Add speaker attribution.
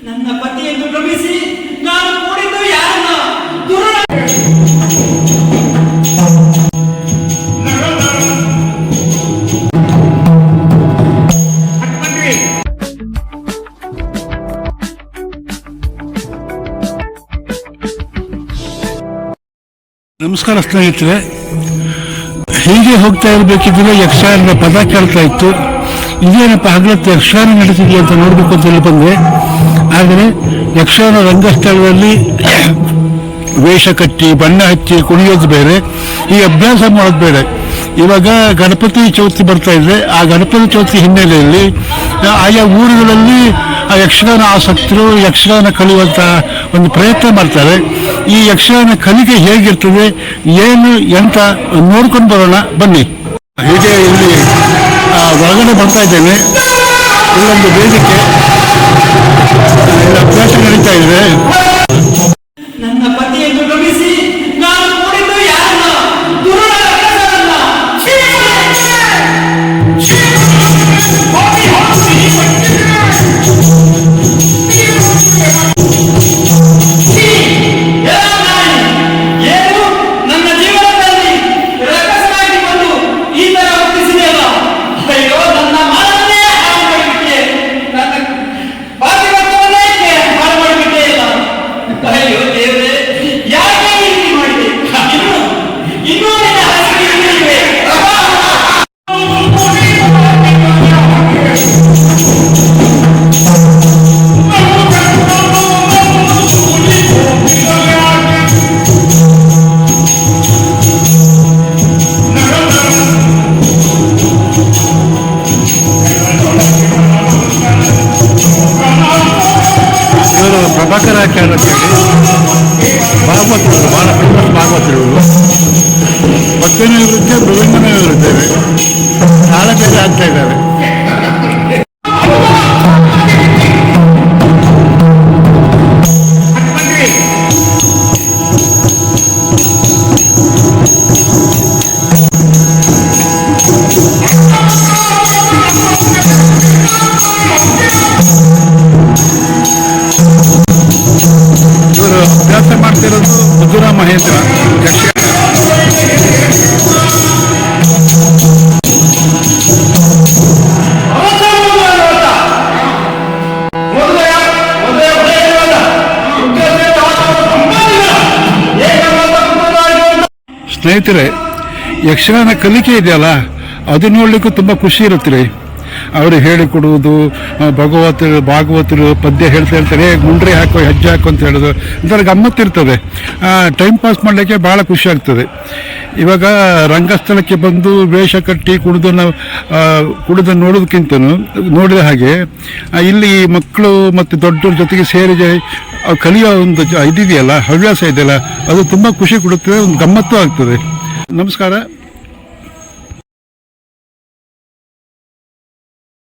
Speaker 1: ನನ್ನ ಪತಿಯನ್ನು ಭ್ರಮಿಸಿ ನಾನು ಕೂಡಿದ್ದು ಯಾರನ್ನ
Speaker 2: ನಮಸ್ಕಾರ ಸ್ನೇಹಿತರೆ. ಹೀಗೆ ಹೋಗ್ತಾ ಇರಬೇಕಿದ್ರೆ ಯಕ್ಷಗಾನದ ಪದ ಕೇಳ್ತಾ ಇತ್ತು. ಇದೇನಪ್ಪ ಹಗಲತ್ತು ಯಕ್ಷಗಾನ ನಡೀತಿದೆ ಅಂತ ನೋಡ್ಬೇಕು ಅಂತ ಹೇಳಿ ಬಂದೆ. ಆದರೆ ಯಕ್ಷಗಾನ ರಂಗಸ್ಥಳದಲ್ಲಿ ವೇಷ ಕಟ್ಟಿ ಬಣ್ಣ ಹಚ್ಚಿ ಕುಣಿಯೋದು ಬೇರೆ, ಈ ಅಭ್ಯಾಸ ಮಾಡೋದು ಬೇರೆ. ಇವಾಗ ಗಣಪತಿ ಚೌತಿ ಬರ್ತಾ ಇದೆ. ಆ ಗಣಪತಿ ಚೌತಿ ಹಿನ್ನೆಲೆಯಲ್ಲಿ ಆಯಾ ಊರುಗಳಲ್ಲಿ ಆ ಯಕ್ಷಗಾನ ಆಸಕ್ತರು ಯಕ್ಷಗಾನ ಕಲಿಯುವಂಥ ಒಂದು ಪ್ರಯತ್ನ ಮಾಡ್ತಾರೆ. ಈ ಯಕ್ಷಗಾನ ಕಲಿಕೆ ಹೇಗಿರ್ತದೆ ಏನು ಎಂತ ನೋಡ್ಕೊಂಡು ಬರೋಣ ಬನ್ನಿ. ಹೀಗೆ ಇಲ್ಲಿ ಒಳಗಡೆ ಬರ್ತಾ ಇದ್ದೇನೆ. ಇಲ್ಲೊಂದು ವೇದಿಕೆ, ಇಲ್ಲಿ ಅಭ್ಯಾಸ ನಡೀತಾ ಇದೆ.
Speaker 1: ನನ್ನ ಪತಿಯನ್ನು ಭ್ರಮಿಸಿ ನಾನು ಕೂಡಿದ್ದು ಯಾರನ್ನ
Speaker 2: ಪ್ರಭಾಕರ ಆಚಾರ್ಯ ಭಾಗವತರು, ಬಹಳ ಫೇಮಸ್ ಭಾಗವತರು. ಭಕ್ತನ ವಿರುದ್ಧ ಮೃದಂಗನ ಇರುತ್ತೇವೆ, ತಾಳ ಬೇರೆ ಆಗ್ತಾ ಇದ್ದಾವೆ. ಇವರು ಅಭ್ಯಾಸ ಮಾಡ್ತಿರೋದು ಮಧುರಾ ಮಹೇಂದ್ರ ಸ್ನೇಹಿತರೆ. ಯಕ್ಷಗಾನ ಕಲಿಕೆ ಇದೆಯಲ್ಲ, ಅದು ನೋಡ್ಲಿಕ್ಕೂ ತುಂಬ ಖುಷಿ ಇರುತ್ತೆ. ಅವರು ಹೇಳಿಕೊಡುವುದು, ಭಾಗವತರು ಪದ್ಯ ಹೇಳ್ತಾ ಮುಂಡ್ರೆ ಹಾಕೋ ಹೆಜ್ಜೆ ಹಾಕೋ ಅಂತ ಹೇಳೋದು ಒಂಥರ ಗಮ್ಮತ್ತಿರ್ತದೆ. ಟೈಮ್ ಪಾಸ್ ಮಾಡಲಿಕ್ಕೆ ಭಾಳ ಖುಷಿ ಆಗ್ತದೆ. ಇವಾಗ ರಂಗಸ್ಥಳಕ್ಕೆ ಬಂದು ವೇಷ ಕಟ್ಟಿ ಕುಡಿದು ನೋಡೋದಕ್ಕಿಂತನೂ ನೋಡಿದ ಹಾಗೆ ಇಲ್ಲಿ ಮಕ್ಕಳು ಮತ್ತು ದೊಡ್ಡವ್ರ ಜೊತೆಗೆ ಸೇರಿ ಕಲಿಯೋ ಒಂದು ಇದಿದೆಯಲ್ಲ, ಹವ್ಯಾಸ ಇದೆಯಲ್ಲ, ಅದು ತುಂಬ ಖುಷಿ ಕೊಡುತ್ತದೆ, ಒಂದು ಗಮ್ಮತ್ತೂ ಆಗ್ತದೆ. ನಮಸ್ಕಾರ.